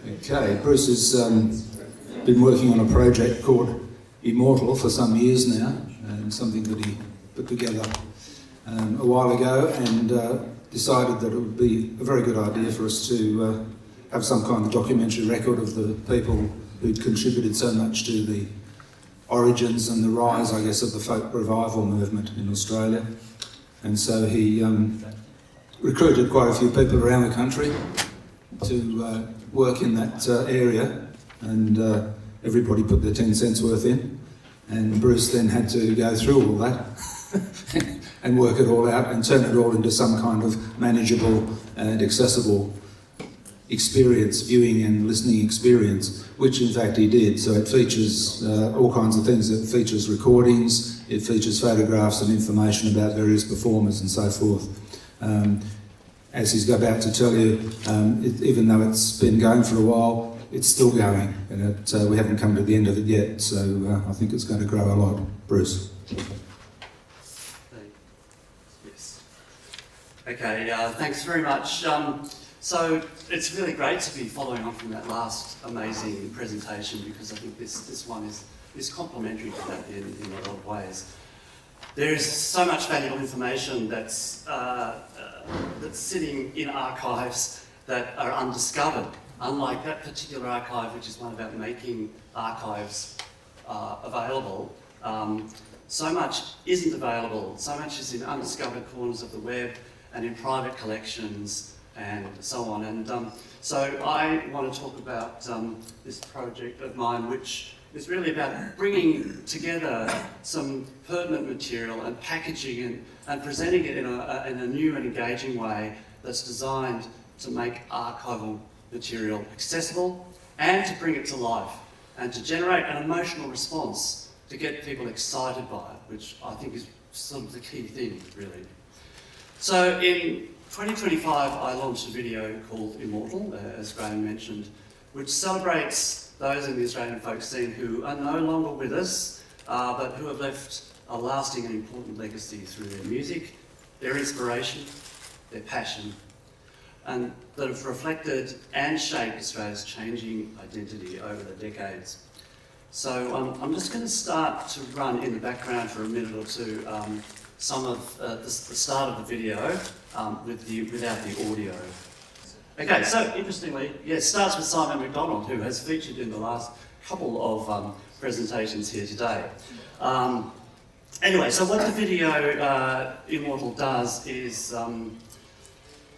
Okay, Bruce has been working on a project called Immortal for some years now, and something that he put together a while ago, and decided that it would be a very good idea for us to have some kind of documentary record of the people who'd contributed so much to the origins and the rise, I guess, of the folk revival movement in Australia. And so he recruited quite a few people around the country to work in that area, and everybody put their 10 cents worth in, and Bruce then had to go through all that and work it all out and turn it all into some kind of manageable and accessible experience, viewing and listening experience, which in fact he did. So it features all kinds of things. It features recordings, it features photographs and information about various performers and so forth. As he's about to tell you, even though it's been going for a while, it's still going, and we haven't come to the end of it yet, so I think it's going to grow a lot. Bruce. Yes. Okay, thanks very much. So it's really great to be following on from that last amazing presentation, because I think this one is complementary to that in a lot of ways. There is so much valuable information that's sitting in archives that are undiscovered, unlike that particular archive, which is one about making archives available. So much isn't available, so much is in undiscovered corners of the web and in private collections and so on. And so I want to talk about this project of mine, which is really about bringing together some pertinent material and packaging and presenting it in a new and engaging way that's designed to make archival material accessible and to bring it to life and to generate an emotional response, to get people excited by it, which I think is sort of the key thing, really. So in 2025, I launched a video called Immortal, as Graham mentioned, which celebrates those in the Australian folk scene who are no longer with us, but who have left a lasting and important legacy through their music, their inspiration, their passion, and that have reflected and shaped Australia's changing identity over the decades. So I'm just going to start to run in the background for a minute or two some of the start of the video without the audio. Okay, so interestingly, yeah, it starts with Simon McDonald, who has featured in the last couple of presentations here today. Anyway, so what the video Immortal does is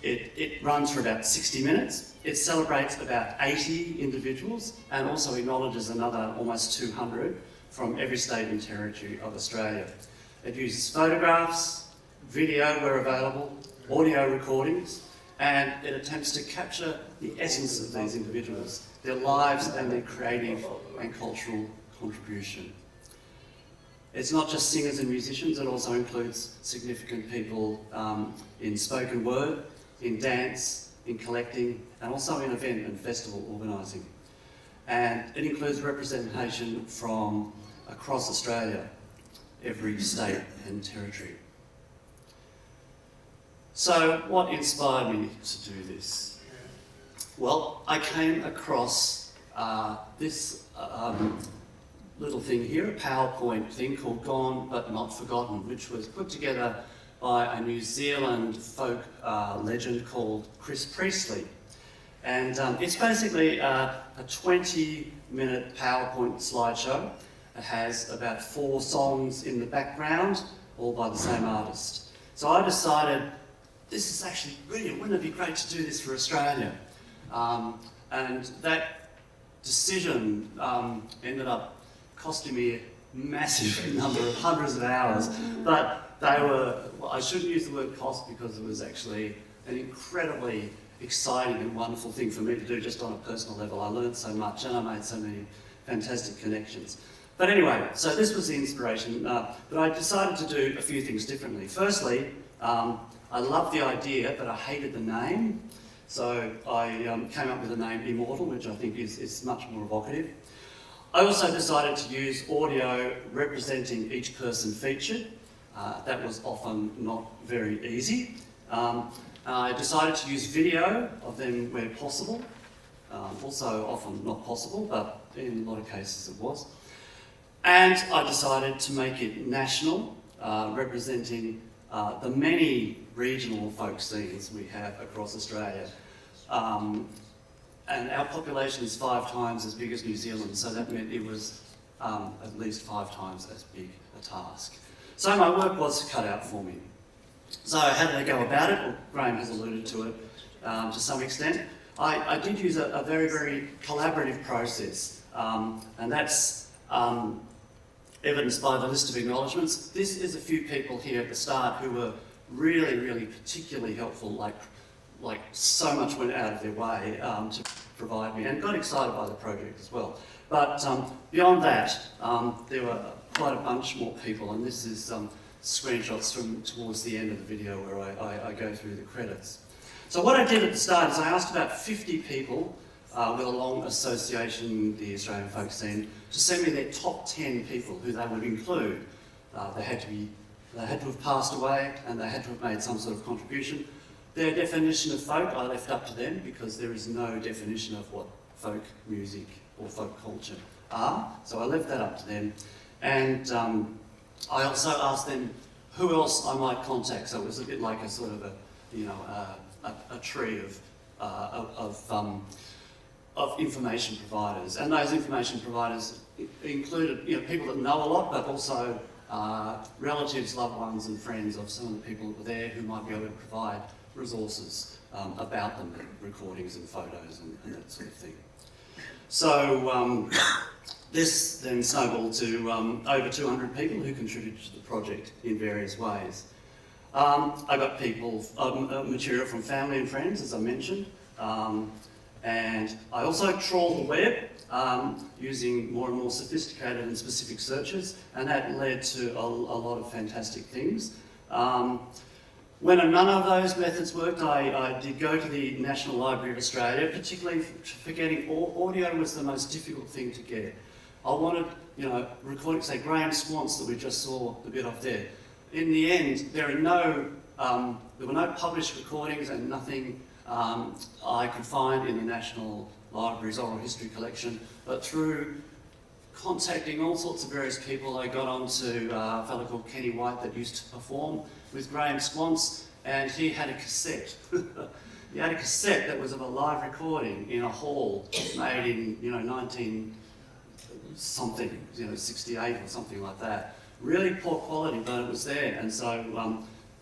it runs for about 60 minutes. It celebrates about 80 individuals and also acknowledges another almost 200 from every state and territory of Australia. It uses photographs, video where available, audio recordings, and it attempts to capture the essence of these individuals, their lives and their creative and cultural contribution. It's not just singers and musicians, it also includes significant people in spoken word, in dance, in collecting, and also in event and festival organising. And it includes representation from across Australia, every state and territory. So what inspired me to do this? Well, I came across this little thing here, a PowerPoint thing called Gone But Not Forgotten, which was put together by a New Zealand folk legend called Chris Priestley. And it's basically a 20-minute PowerPoint slideshow. It has about 4 songs in the background, all by the same artist. So I decided, this is actually brilliant, wouldn't it be great to do this for Australia? And that decision ended up costing me a massive number of hundreds of hours, but they were, well, I shouldn't use the word cost because it was actually an incredibly exciting and wonderful thing for me to do just on a personal level. I learned so much and I made so many fantastic connections. But anyway, so this was the inspiration, but I decided to do a few things differently. Firstly, I loved the idea, but I hated the name. So I came up with the name Immortal, which I think is much more evocative. I also decided to use audio representing each person featured. That was often not very easy. I decided to use video of them where possible. Also often not possible, but in a lot of cases it was. And I decided to make it national, representing the many regional folk scenes we have across Australia. And our population is 5 times as big as New Zealand, so that meant it was at least 5 times as big a task. So my work was cut out for me. So how did I go about it? Well, Graham has alluded to it to some extent. I did use a very, very collaborative process, and that's evidenced by the list of acknowledgements. This is a few people here at the start who were really, really particularly helpful, like so much went out of their way to provide me, and got excited by the project as well. But beyond that, there were quite a bunch more people, and this is screenshots from towards the end of the video where I go through the credits. So what I did at the start is I asked about 50 people with a long association with the Australian folk scene to send me their top 10 people who they would include. They had to have passed away, and they had to have made some sort of contribution. Their definition of folk I left up to them, because there is no definition of what folk music or folk culture are, so I left that up to them. And I also asked them who else I might contact, so it was a bit like a sort of a tree of information providers. And those information providers included people that know a lot, but also relatives, loved ones and friends of some of the people that were there who might be able to provide resources about them, recordings and photos and that sort of thing. So this then snowballed to over 200 people who contributed to the project in various ways. I got people, material from family and friends, as I mentioned, and I also trawled the web using more and more sophisticated and specific searches, and that led to a lot of fantastic things. When none of those methods worked, I did go to the National Library of Australia, particularly for getting audio was the most difficult thing to get. I wanted, recording, say, Graham Squance that we just saw the bit of there. In the end, there were no published recordings and nothing I could find in the National Library's oral history collection, but through contacting all sorts of various people, I got onto a fellow called Kenny White that used to perform with Graham Squance, and he had a cassette. He had a cassette that was of a live recording in a hall made in 19 something, 68 or something like that. Really poor quality, but it was there, and so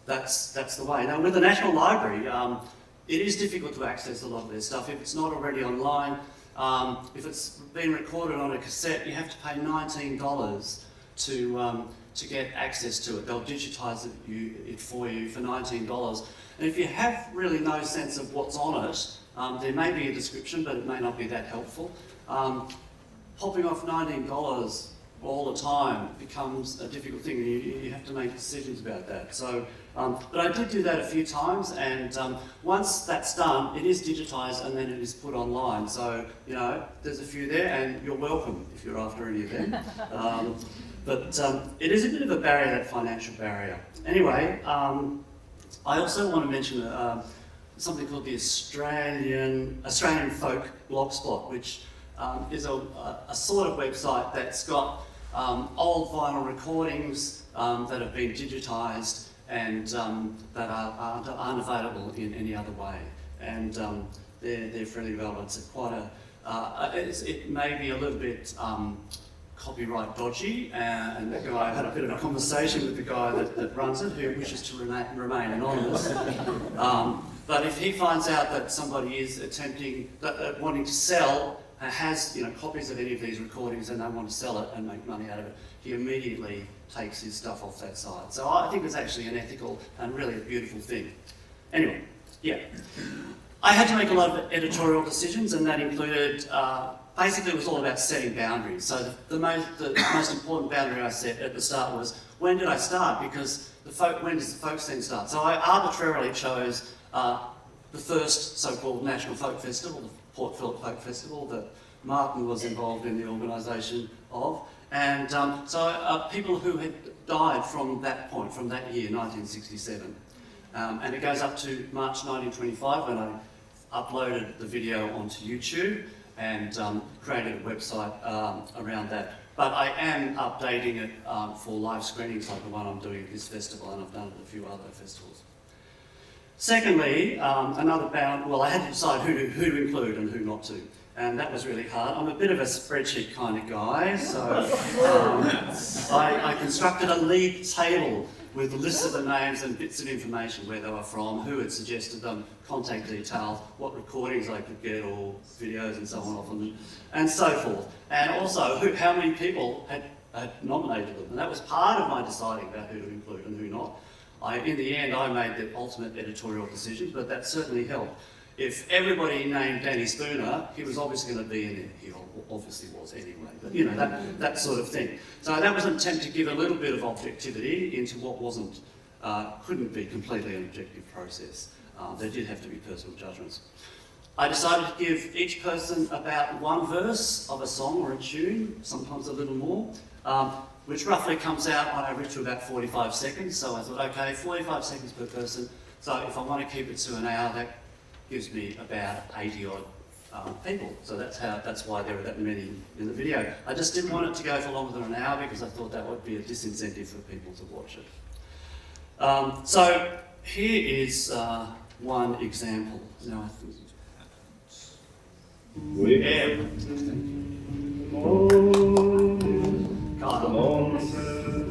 that's the way. Now with the National Library, it is difficult to access a lot of their stuff if it's not already online. If it's been recorded on a cassette, you have to pay $19 to get access to it. They'll digitise it for you for $19. And if you have really no sense of what's on it, there may be a description, but it may not be that helpful. Popping off $19 all the time becomes a difficult thing. You have to make decisions about that. So, but I did do that a few times, and once that's done, it is digitised and then it is put online. So, there's a few there, and you're welcome if you're after any of them. But it is a bit of a barrier, that financial barrier. Anyway, I also want to mention something called the Australian Folk Blogspot, which is a sort of website that's got old vinyl recordings that have been digitised and that aren't available in any other way. And they're fairly relevant. It's quite it may be a little bit copyright dodgy, and I had a bit of a conversation with the guy that runs it, who wishes to remain anonymous. But if he finds out that somebody is wanting to sell, has copies of any of these recordings and they want to sell it and make money out of it, he immediately takes his stuff off that site. So I think it's actually an ethical and really a beautiful thing. Anyway, yeah. I had to make a lot of editorial decisions, and that included, basically it was all about setting boundaries. So the most important boundary I set at the start was, when did I start? Because when does the folk scene start? So I arbitrarily chose the first so-called National Folk Festival, the Port Phillip Folk Festival, that Martin was involved in the organisation of. And so people who had died from that point, from that year, 1967. And it goes up to March 1925, when I uploaded the video onto YouTube and created a website around that. But I am updating it for live screenings like the one I'm doing at this festival, and I've done it at a few other festivals. Secondly, another bound, well, I had to decide who to include and who not to. And that was really hard. I'm a bit of a spreadsheet kind of guy, so I constructed a league table with lists of the names and bits of information, where they were from, who had suggested them, contact details, what recordings I could get, or videos and so on off them, and so forth. And also how many people had nominated them. And that was part of my deciding about who to include and who not. In the end, I made the ultimate editorial decision, but that certainly helped. If everybody named Danny Spooner, he was obviously going to be in it. He obviously was anyway, but you know, that sort of thing. So that was an attempt to give a little bit of objectivity into what couldn't be completely an objective process. There did have to be personal judgments. I decided to give each person about one verse of a song or a tune, sometimes a little more, which roughly comes out on average to about 45 seconds. So I thought, okay, 45 seconds per person. So if I want to keep it to an hour, that gives me about 80 odd people. So that's why there are that many in the video. I just didn't want it to go for longer than an hour because I thought that would be a disincentive for people to watch it. So here is one example. Now I think.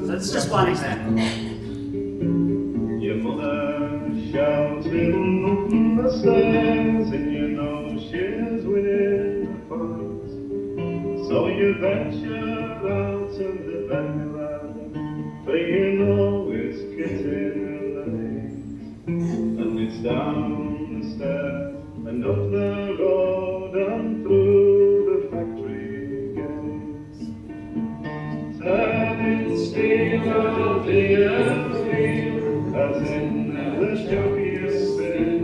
That's just one example. Your mother shouted on the stairs, and you know she's winning the fight. So you ventured out in the backyard, for you know it's getting late. And it's down the stairs and up the road and through the factory gates. Turning steel of the earth, as in the jockey's spin.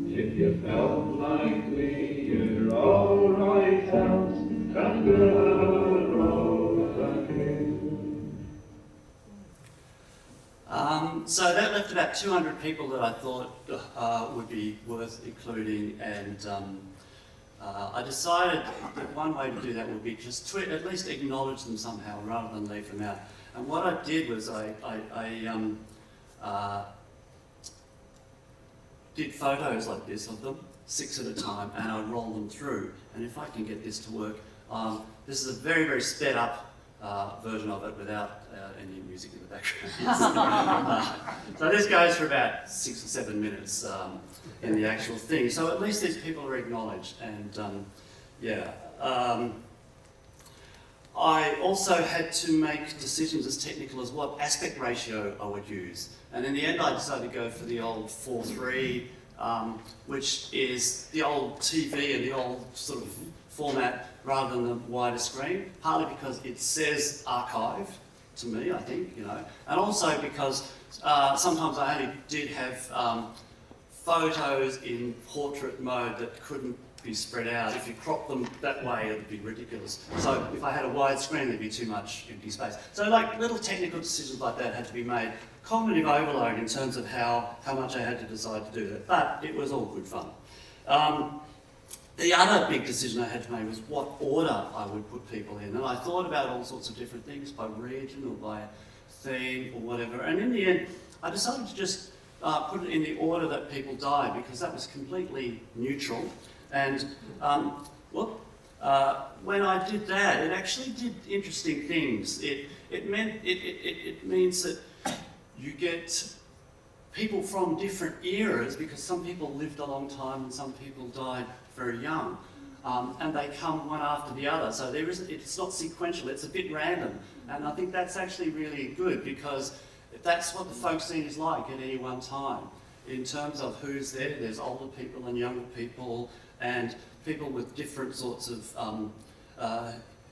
If you felt like me, you're all right out and the road back in. So that left about 200 people that I thought would be worth including, and I decided that one way to do that would be just to at least acknowledge them somehow rather than leave them out. And what I did was I did photos like this of them, 6 at a time, and I roll them through. And if I can get this to work, this is a very, very sped up version of it without any music in the background. So this goes for about 6 or 7 minutes in the actual thing. So at least these people are acknowledged, and yeah. I also had to make decisions as technical as what aspect ratio I would use. And in the end, I decided to go for the old 4:3, which is the old TV and the old sort of format rather than the wider screen, partly because it says archive to me, I think, you know, and also because sometimes I only did have photos in portrait mode that couldn't be spread out. If you crop them that way, it would be ridiculous. So if I had a wide screen, there'd be too much empty space. So like little technical decisions like that had to be made. Cognitive overload in terms of how much I had to decide to do that, but it was all good fun. The other big decision I had to make was what order I would put people in, and I thought about all sorts of different things, by region or by theme or whatever, and in the end I decided to just put it in the order that people died, because that was completely neutral. And when I did that, it actually did interesting things. It means that you get people from different eras, because some people lived a long time and some people died very young, and they come one after the other. So it's not sequential, it's a bit random. And I think that's actually really good, because that's what the folk scene is like at any one time. In terms of who's there, there's older people and younger people, and people with different sorts of,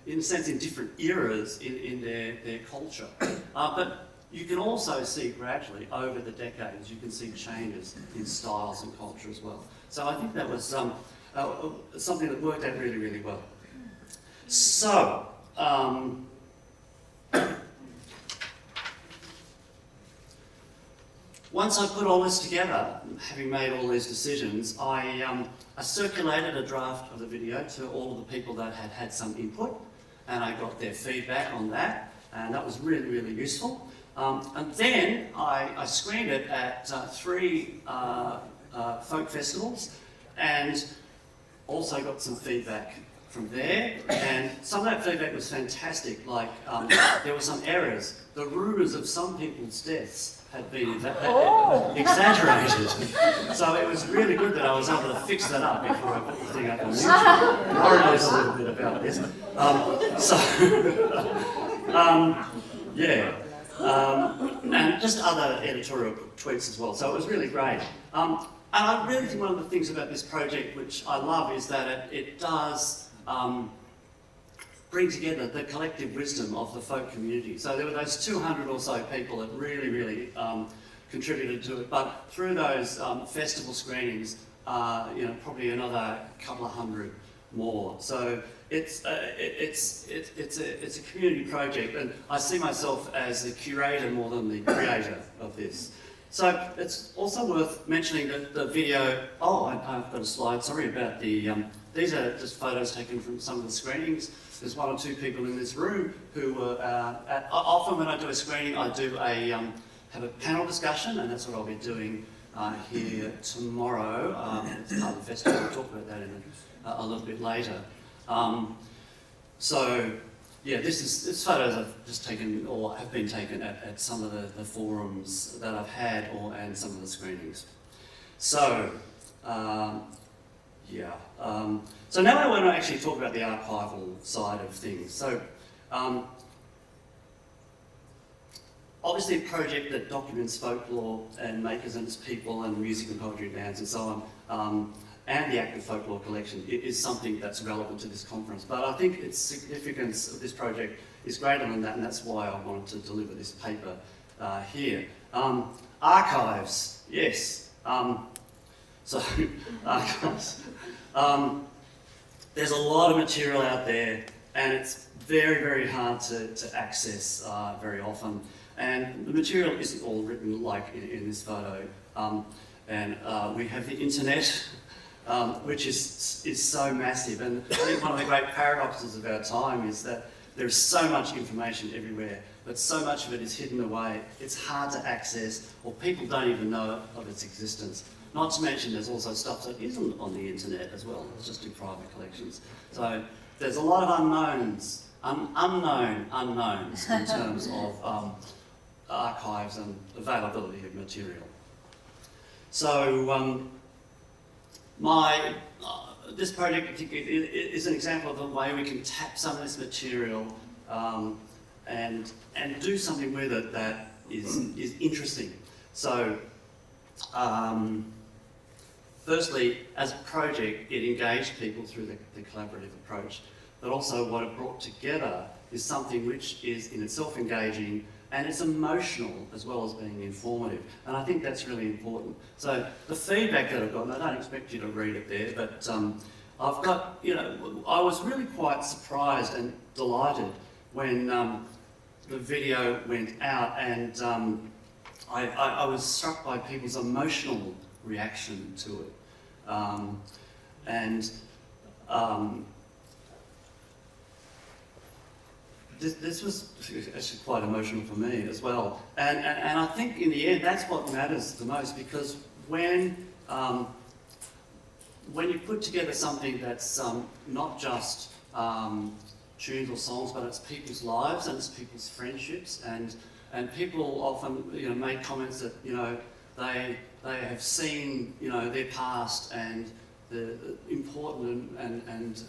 in a sense, in different eras in their culture. But you can also see gradually over the decades, you can see changes in styles and culture as well. So I think that was something that worked out really, really well. So, once I put all this together, having made all these decisions, I circulated a draft of the video to all of the people that had had some input, and I got their feedback on that, and that was really, really useful. And then I screened it at 3 folk festivals, and also got some feedback from there, and some of that feedback was fantastic. Like, there were some errors. The rumours of some people's deaths had been exaggerated. So it was really good that I was able to fix that up before I put the thing up on YouTube. Lauren knows a little bit about this. And just other editorial tweets as well. So it was really great. And I really think one of the things about this project which I love is that it does bring together the collective wisdom of the folk community. So there were those 200 or so people that really, really contributed to it. But through those festival screenings, probably another couple of hundred more. So it's a community project, and I see myself as the curator more than the creator of this. So it's also worth mentioning that the video. Oh, I've got a slide. Sorry about the. These are just photos taken from some of the screenings. There's 1 or 2 people in this room who were often when I do a screening, I do have a panel discussion, and that's what I'll be doing here tomorrow. It's part of the festival. We'll talk about that in a little bit later. This photos I've just taken or have been taken at some of the forums that I've had and some of the screenings. So. So now I want to actually talk about the archival side of things. So, obviously a project that documents folklore and makers and its people and music and poetry and dance and so on, and the active folklore collection is something that's relevant to this conference. But I think its significance of this project is greater than that, and that's why I wanted to deliver this paper here. Archives, yes. Archives. There's a lot of material out there, and it's very, very hard to access very often. And the material isn't all written like in this photo. We have the internet, which is so massive. And I think one of the great paradoxes of our time is that there's so much information everywhere, but so much of it is hidden away. It's hard to access, or people don't even know of its existence. Not to mention there's also stuff that isn't on the internet as well. It's just in private collections. So there's a lot of unknowns, unknown unknowns in terms of archives and availability of material. So this project particularly is an example of a way we can tap some of this material and do something with it that is interesting. So. Firstly, as a project, it engaged people through the collaborative approach, but also what it brought together is something which is in itself engaging, and it's emotional as well as being informative. And I think that's really important. So the feedback that I've got, and I don't expect you to read it there, but I've got, I was really quite surprised and delighted when the video went out, and I was struck by people's emotional reaction to it. This was actually quite emotional for me as well. And I think in the end that's what matters the most, because when you put together something that's not just tunes or songs, but it's people's lives and it's people's friendships, and people often make comments that they have seen their past and the important and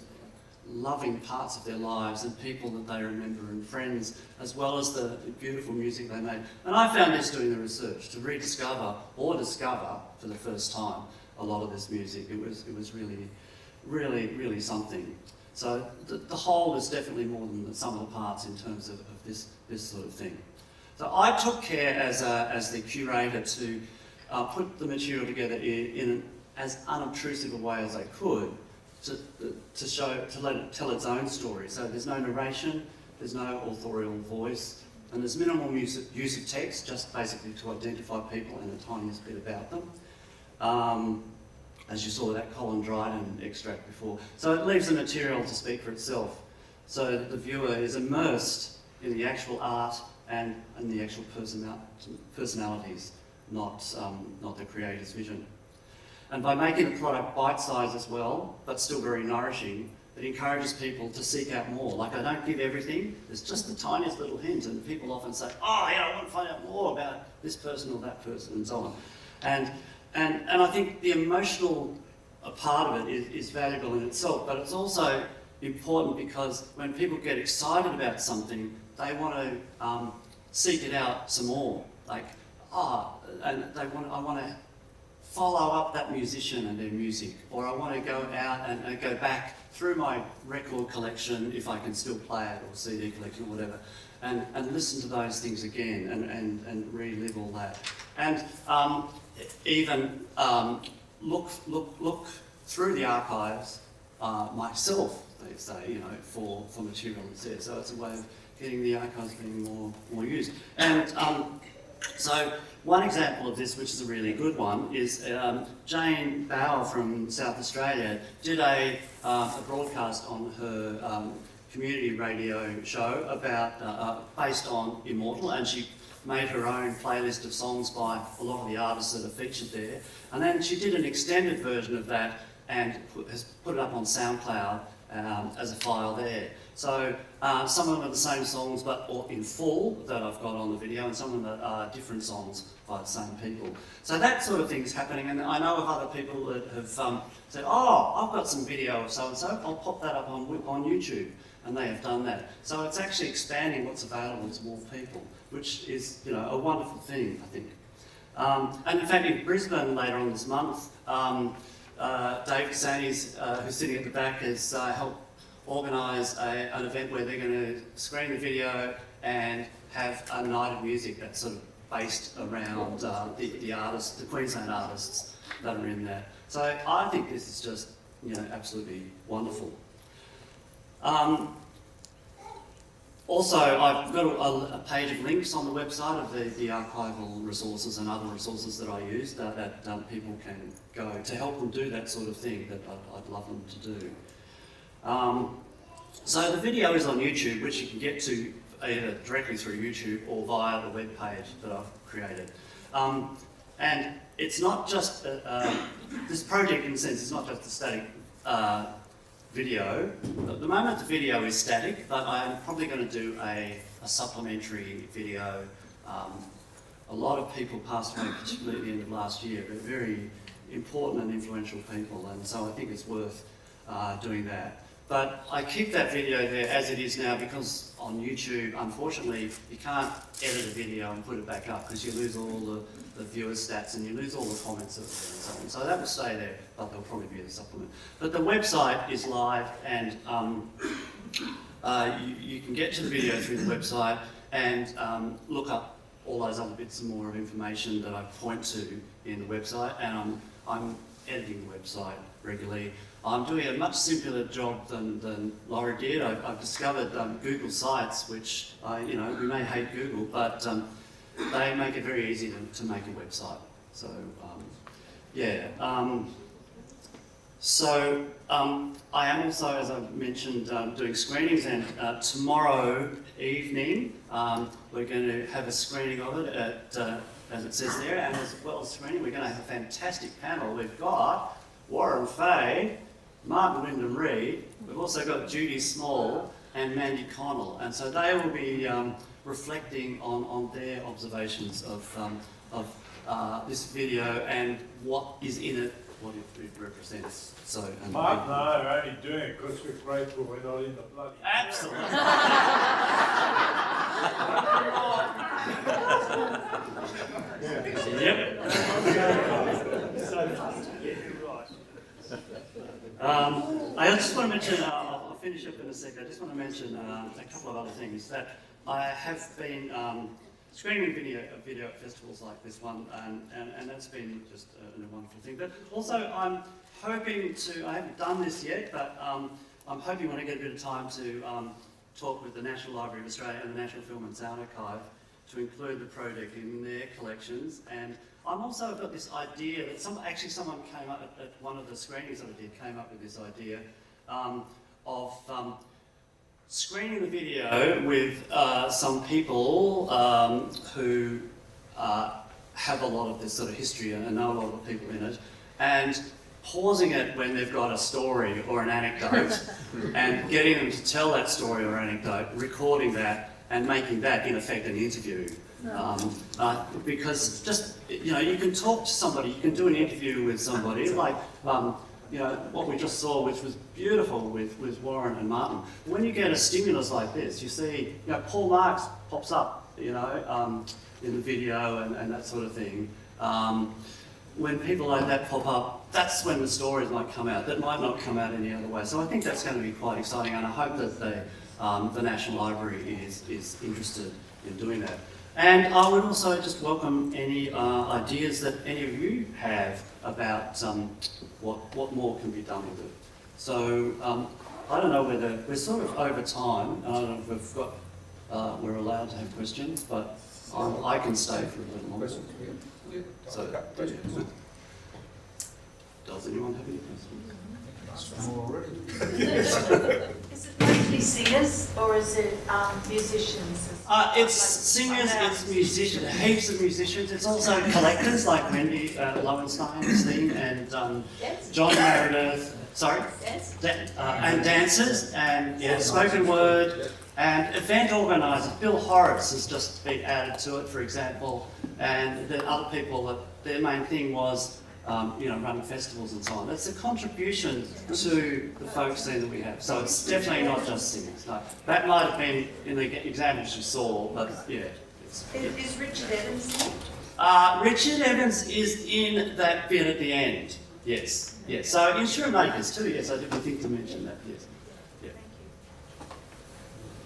loving parts of their lives and people that they remember and friends, as well as the beautiful music they made. And I found this doing the research, to rediscover or discover for the first time a lot of this music. It was really, really, really something. So the whole is definitely more than the sum of the parts in terms of this sort of thing. So I took care as the curator to put the material together in as unobtrusive a way as I could, to let it tell its own story. So there's no narration, there's no authorial voice, And there's minimal use of text, just basically to identify people and the tiniest bit about them. As you saw that Colin Dryden extract before. So it leaves the material to speak for itself, so that the viewer is immersed in the actual art and the actual personalities, not the creator's vision. And by making the product bite-sized as well, but still very nourishing, it encourages people to seek out more. Like, I don't give everything, there's just the tiniest little hint, and people often say, oh yeah, I want to find out more about this person or that person, and so on. And I think the emotional part of it is valuable in itself, but it's also important because when people get excited about something, they want to seek it out some more. Like, I want to follow up that musician and their music, or I want to go out and go back through my record collection, if I can still play it, or CD collection, or whatever, and listen to those things again and relive all that. And even look through the archives myself, they say, you know, for material that's there. So it's a way of getting the archives being more used. And so one example of this, which is a really good one, is Jane Bauer from South Australia did a broadcast on her community radio show about based on Immortal, and she made her own playlist of songs by a lot of the artists that are featured there. And then she did an extended version of that and has put it up on SoundCloud as a file there. So some of them are the same songs, but in full that I've got on the video, and some of them are different songs by the same people. So that sort of thing is happening, and I know of other people that have said, oh, I've got some video of so-and-so, I'll pop that up on YouTube, and they have done that. So it's actually expanding what's available to more people, which is, you know, a wonderful thing, I think. And in fact, in Brisbane later on this month, Dave Casanis, who's sitting at the back, has helped organise an event where they're going to screen the video and have a night of music that's sort of based around the artists, the Queensland artists that are in there. So I think this is just, you know, absolutely wonderful. Also, I've got a page of links on the website of the archival resources and other resources that I use that people can go to help them do that sort of thing that I'd love them to do. So the video is on YouTube, which you can get to either directly through YouTube or via the web page that I've created. And it's not just, this project in a sense is not just a static video. At the moment the video is static, but I'm probably going to do a supplementary video. A lot of people passed away, particularly at the end of last year, but very important and influential people, and so I think it's worth doing that. But I keep that video there as it is now because on YouTube, unfortunately, you can't edit a video and put it back up because you lose all the viewer stats and you lose all the comments and so on. So that will stay there, but there'll probably be a supplement. But the website is live, and you can get to the video through the website and look up all those other bits and more of information that I point to in the website, and I'm editing the website regularly. I'm doing a much simpler job than Laura did. I've discovered Google Sites, which we may hate Google, but they make it very easy to make a website. So yeah. I am also, as I mentioned, doing screenings, and tomorrow evening we're going to have a screening of it at, as it says there, and as well as screening, we're going to have a fantastic panel. We've got Warren Fay, Martin Wyndham-Reed, we've also got Judy Small and Mandy Connell, and so they will be reflecting on their observations of this video and what is in it, what it represents. So, Mark and I are only doing it because we're grateful we're not in the bloody... Absolutely. Yep. I just want to mention, I'll finish up in a second, I just want to mention a couple of other things. That I have been screening video at festivals like this one, and that's been just a wonderful thing. But also I'm hoping to, I haven't done this yet, but I'm hoping when I get a bit of time to talk with the National Library of Australia and the National Film and Sound Archive to include the project in their collections. And I'm also got this idea that someone came up at one of the screenings that I did, came up with this idea of screening the video with some people who have a lot of this sort of history and know a lot of people in it, and pausing it when they've got a story or an anecdote and getting them to tell that story or anecdote, recording that and making that in effect an interview. Because just, you know, you can talk to somebody, you can do an interview with somebody like, you know, what we just saw, which was beautiful with Warren and Martin. When you get a stimulus like this, you see, you know, Paul Marks pops up, you know, in the video and that sort of thing. When people like that pop up, that's when the stories might come out that might not come out any other way. So I think that's going to be quite exciting, and I hope that the National Library is interested in doing that. And I would also just welcome any ideas that any of you have about what more can be done with it. So I don't know whether we're sort of over time. I don't know if we've got we're allowed to have questions, but I can stay for a little longer. So, does anyone have any questions? Is it mostly singers or is it musicians? It's singers, it's musicians, heaps of musicians. It's also collectors like Wendy Lowenstein's thing and John Meredith. Sorry? And dancers and spoken word. And event organisers, Bill Horace has just been added to it, for example, and then other people that their main thing was, you know, running festivals and so on. It's a contribution to the folk scene that we have. So it's definitely not just singers. No, that might have been in the examples you saw, but yeah. Is Richard Evans there? Richard Evans is in that bit at the end. Yes, yes. So instrument makers too. Yes, I didn't think to mention that. Yes. Yeah.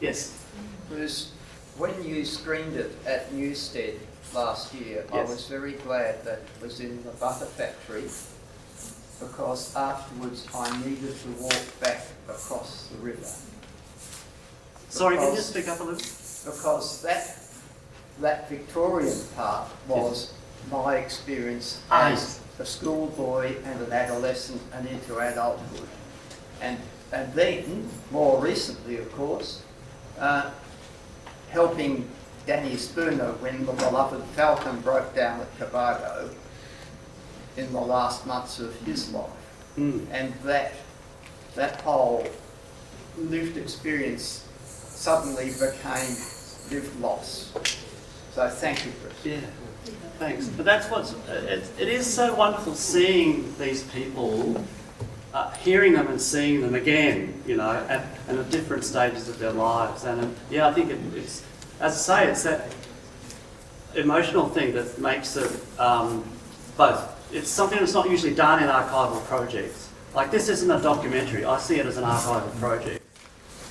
Yes. Bruce, when you screened it at Newstead last year, Yes. I was very glad that it was in the butter factory, because afterwards I needed to walk back across the river. Sorry, can you just speak up a little? Because that Victorian part was my experience as a schoolboy and an adolescent and into adulthood. And then, more recently of course, helping Danny Spooner when the beloved Falcon broke down at Tobago in the last months of his life. And that whole lived experience suddenly became lived loss. So thank you, Chris. Yeah, thanks. But that's what's, it is so wonderful seeing these people, hearing them and seeing them again, you know, and at different stages of their lives. And yeah, I think it's, as I say, it's that emotional thing that makes it both. It's something that's not usually done in archival projects. Like this isn't a documentary. I see it as an archival project,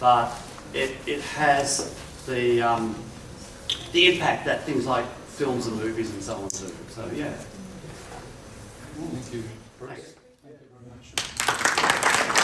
but it has the impact that things like films and movies and so on do. So yeah. Thank you. Thanks. Thank you very much.